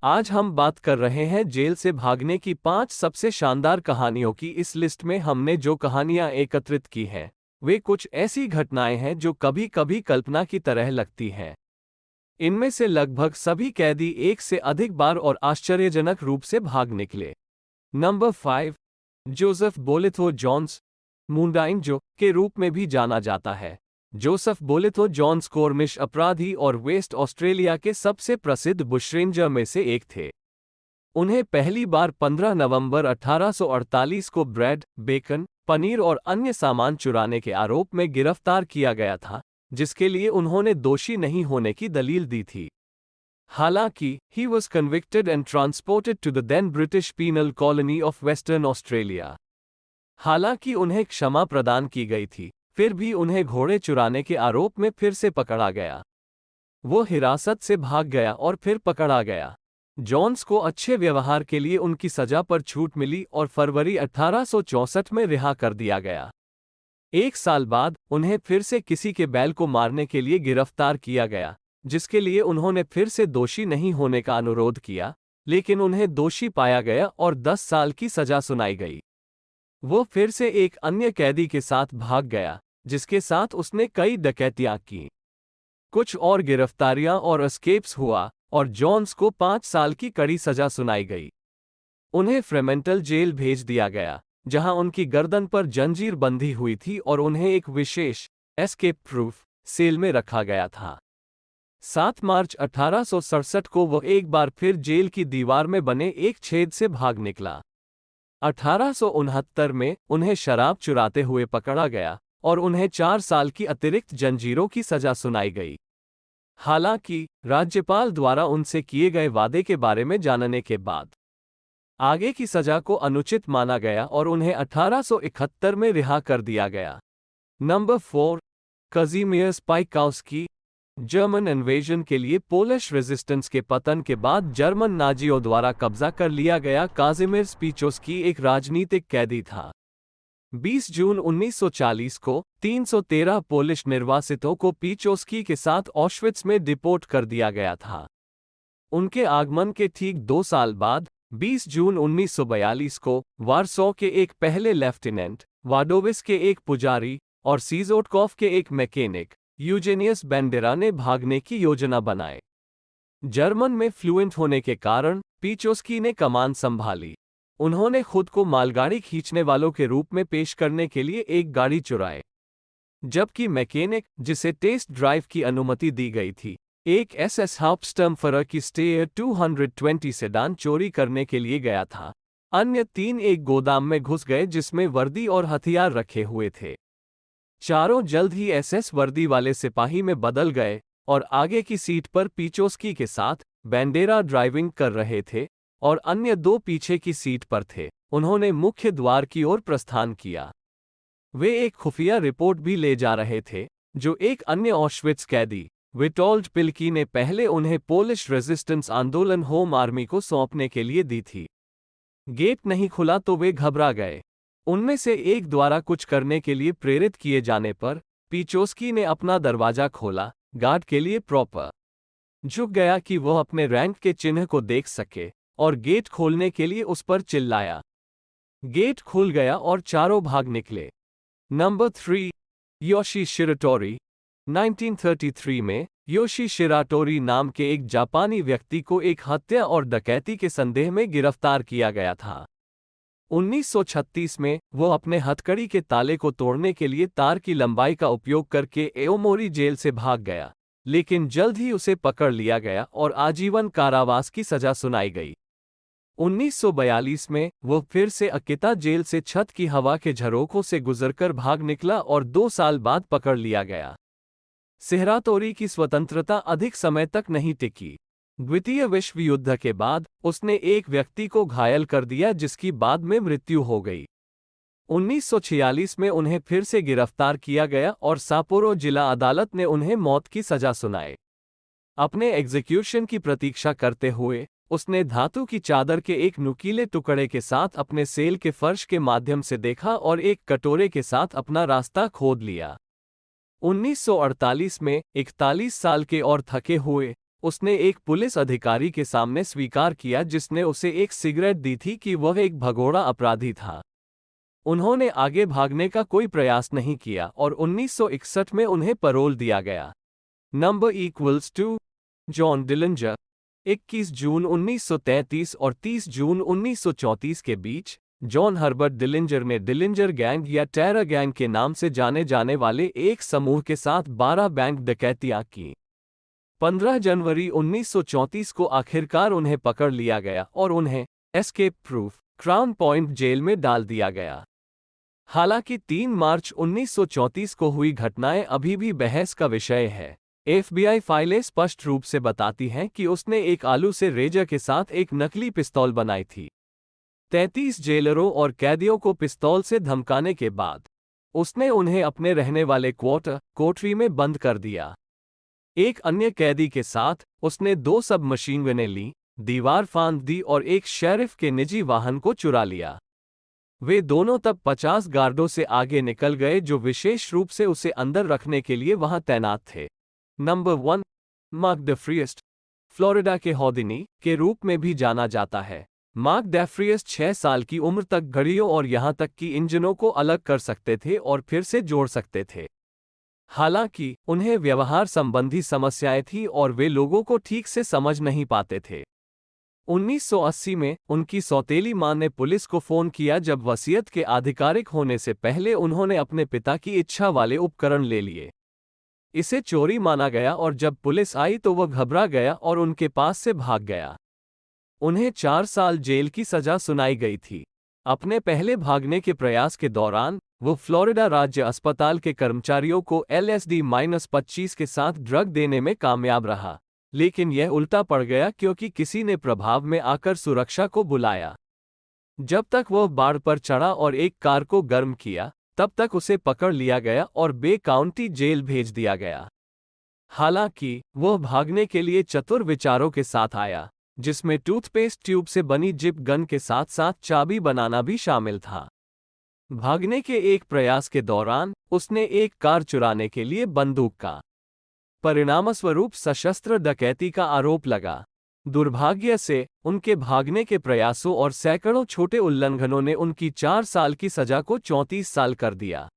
आज हम बात कर रहे हैं जेल से भागने की 5 सबसे शानदार कहानियों की। इस लिस्ट में हमने जो कहानियां एकत्रित की हैं, वे कुछ ऐसी घटनाएं हैं जो कभी कभी कल्पना की तरह लगती हैं। इनमें से लगभग सभी कैदी एक से अधिक बार और आश्चर्यजनक रूप से भाग निकले। नंबर 5, जोसेफ बोलिथो जोन्स, मुंडाइन जो के रूप में भी जाना जाता है। जोसेफ बोलिथो जोन्स कोर्निश अपराधी और वेस्ट ऑस्ट्रेलिया के सबसे प्रसिद्ध बुशरेंजर में से एक थे। उन्हें पहली बार 15 नवंबर 1848 को ब्रेड, बेकन, पनीर और अन्य सामान चुराने के आरोप में गिरफ्तार किया गया था, जिसके लिए उन्होंने दोषी नहीं होने की दलील दी थी। हालांकि he was convicted and transported to the then British penal colony of Western Australia. हालांकि उन्हें क्षमा प्रदान की गई थी, फिर भी उन्हें घोड़े चुराने के आरोप में फिर से पकड़ा गया। वो हिरासत से भाग गया और फिर पकड़ा गया। जोन्स को अच्छे व्यवहार के लिए उनकी सजा पर छूट मिली और फरवरी 1864 में रिहा कर दिया गया। एक साल बाद उन्हें फिर से किसी के बैल को मारने के लिए गिरफ्तार किया गया, जिसके लिए उन्होंने फिर से दोषी नहीं होने का अनुरोध किया, लेकिन उन्हें दोषी पाया गया और 10 साल की सजा सुनाई गई। वो फिर से एक अन्य कैदी के साथ भाग गया, जिसके साथ उसने कई डकैतियां की। कुछ और गिरफ्तारियां और एस्केप्स हुआ और जोन्स को 5 साल की कड़ी सजा सुनाई गई। उन्हें फ्रेमेंटल जेल भेज दिया गया, जहां उनकी गर्दन पर जंजीर बंधी हुई थी और उन्हें एक विशेष एस्केप प्रूफ सेल में रखा गया था। 7 मार्च 1867 को वह एक बार फिर जेल की दीवार में बने एक छेद से भाग निकला। 1869 में उन्हें शराब चुराते हुए पकड़ा गया और उन्हें 4 साल की अतिरिक्त जंजीरों की सजा सुनाई गई। हालांकि राज्यपाल द्वारा उनसे किए गए वादे के बारे में जानने के बाद आगे की सजा को अनुचित माना गया और उन्हें 1871 में रिहा कर दिया गया। नंबर 4, कज़िमियर्स स्पाइकाउस्की। जर्मन इन्वेजन के लिए पोलिश रेजिस्टेंस के पतन के बाद जर्मन नाजियों द्वारा कब्जा कर लिया गया काज़िमिर्स पिचोस्की एक राजनीतिक कैदी था। 20 जून 1940 को 313 पोलिश निर्वासितों को पिचोस्की के साथ ऑश्विट्स में डिपोर्ट कर दिया गया था। उनके आगमन के ठीक 2 साल बाद 20 जून 1942 को वारसॉ के एक पहले लेफ्टिनेंट, वाडोविस के एक पुजारी और सीजोटकॉफ के एक मैकेनिक यूजेनियस बेंडेरा ने भागने की योजना बनाई। जर्मन में फ्लुएंट होने के कारण पिचोस्की ने कमान संभाली। उन्होंने खुद को मालगाड़ी खींचने वालों के रूप में पेश करने के लिए एक गाड़ी चुराई, जबकि मैकेनिक, जिसे टेस्ट ड्राइव की अनुमति दी गई थी, एक एसएस हाउप्स्टर्मफर की स्टेयर 220 सेडान चोरी करने के लिए गया था। अन्य 3 एक गोदाम में घुस गए जिसमें वर्दी और हथियार रखे हुए थे। चारों जल्द ही एसएस वर्दी वाले सिपाही में बदल गए और आगे की सीट पर पिचोस्की के साथ बेंडेरा ड्राइविंग कर रहे थे और अन्य 2 पीछे की सीट पर थे। उन्होंने मुख्य द्वार की ओर प्रस्थान किया। वे एक खुफिया रिपोर्ट भी ले जा रहे थे, जो एक अन्य ऑश्विट्स कैदी, विटोल्ड पिल्की ने पहले उन्हें पोलिश रेजिस्टेंस आंदोलन होम आर्मी को सौंपने के लिए दी थी। गेट नहीं खुला तो वे घबरा गए। उनमें से एक द्वारा कुछ करने के लिए प्रेरित किए जाने पर पिचोस्की ने अपना दरवाजा खोला, गार्ड के लिए प्रॉपर झुक गया कि वह अपने रैंक के चिन्ह को देख सके, और गेट खोलने के लिए उस पर चिल्लाया। गेट खुल गया और चारों भाग निकले। Number 3, Yoshi शिराटोरी। 1933 में योशी शिराटोरी नाम के एक जापानी व्यक्ति को एक हत्या और डकैती के संदेह में गिरफ्तार किया गया था। 1936 में वो अपने हथकड़ी के ताले को तोड़ने के लिए तार की लंबाई का उपयोग करके एओमोरी जेल से भाग गया, लेकिन जल्द ही उसे पकड़ लिया गया और आजीवन कारावास की सजा सुनाई गई। 1942 में वो फिर से अकिता जेल से छत की हवा के झरोखों से गुजरकर भाग निकला और 2 साल बाद पकड़ लिया गया। शिराटोरी की स्वतंत्रता अधिक समय तक नहीं टिकी। द्वितीय विश्व युद्ध के बाद उसने एक व्यक्ति को घायल कर दिया, जिसकी बाद में मृत्यु हो गई। 1946 में उन्हें फिर से गिरफ्तार किया गया और सापोरो जिला अदालत ने उन्हें मौत की सजा सुनाई। अपने एग्जीक्यूशन की प्रतीक्षा करते हुए उसने धातु की चादर के एक नुकीले टुकड़े के साथ अपने सेल के फर्श के माध्यम से देखा और एक कटोरे के साथ अपना रास्ता खोद लिया। 1948 में 41 साल के और थके हुए उसने एक पुलिस अधिकारी के सामने स्वीकार किया जिसने उसे एक सिगरेट दी थी कि वह एक भगोड़ा अपराधी था। उन्होंने आगे भागने का कोई प्रयास नहीं किया और 1961 में उन्हें पैरोल दिया गया। Number equals to John Dillinger. 21 जून 1933 और 30 जून 1934 के बीच जॉन हर्बर्ट डिलिंजर ने डिलिंजर गैंग या टेरर गैंग के नाम से जाने जाने वाले एक समूह के साथ 12 बैंक डकैतियां की। 15 जनवरी 1934 को आखिरकार उन्हें पकड़ लिया गया और उन्हें escape proof Crown Point jail में डाल दिया गया। हालांकि 3 मार्च 1934 को हुई घटनाएं अभी भी बहस का विषय है। FBI फाइलें स्पष्ट रूप से बताती हैं कि उसने एक आलू से रेजर के साथ एक नकली पिस्तौल बनाई थी। 33 जेलरों और कैदियों को पिस्तौल से धमकाने के बाद उसने उन्हें अपने रहने वाले कोठरी में बंद कर दिया। एक अन्य कैदी के साथ उसने 2 सब मशीन गनें ली, दीवार फांद दी और एक शेरिफ के निजी वाहन को चुरा लिया। वे दोनों तब 50 गार्डों से आगे निकल गए जो विशेष रूप से उसे अंदर रखने के लिए वहां तैनात थे। Number 1, mark डेफ्रियस्ट। फ्लोरिडा के हौदिनी के रूप में भी जाना जाता है। मार्क डेफ्रियस्ट 6 साल की उम्र तक घड़ियों और यहां तक कि इंजनों को अलग कर सकते थे और फिर से जोड़ सकते थे। हालांकि उन्हें व्यवहार संबंधी समस्याएं थी और वे लोगों को ठीक से समझ नहीं पाते थे। 1980 में उनकी सौतेली मां ने पुलिस को फोन किया जब वसीयत के आधिकारिक होने से पहले उन्होंने अपने पिता की इच्छा वाले उपकरण ले लिए। इसे चोरी माना गया और जब पुलिस आई तो वह घबरा गया और उनके पास से भाग गया। उन्हें 4 साल जेल की सजा सुनाई गई थी। अपने पहले भागने के प्रयास के दौरान वो फ्लोरिडा राज्य अस्पताल के कर्मचारियों को LSD-25 के साथ ड्रग देने में कामयाब रहा, लेकिन यह उल्टा पड़ गया क्योंकि किसी ने प्रभाव में आकर सुरक्षा को बुलाया। जब तक वह बाड़ पर चढ़ा और एक कार को गर्म किया, तब तक उसे पकड़ लिया गया और बे काउंटी जेल भेज दिया गया। हालांकि वह भागने के लिए चतुर विचारों के साथ आया, जिसमें टूथपेस्ट ट्यूब से बनी जिप गन के साथ साथ चाबी बनाना भी शामिल था। भागने के एक प्रयास के दौरान उसने एक कार चुराने के लिए बंदूक का परिणामस्वरूप सशस्त्र डकैती का आरोप लगा। दुर्भाग्य से उनके भागने के प्रयासों और सैकड़ों छोटे उल्लंघनों ने उनकी 4 साल की सजा को 34 साल कर दिया।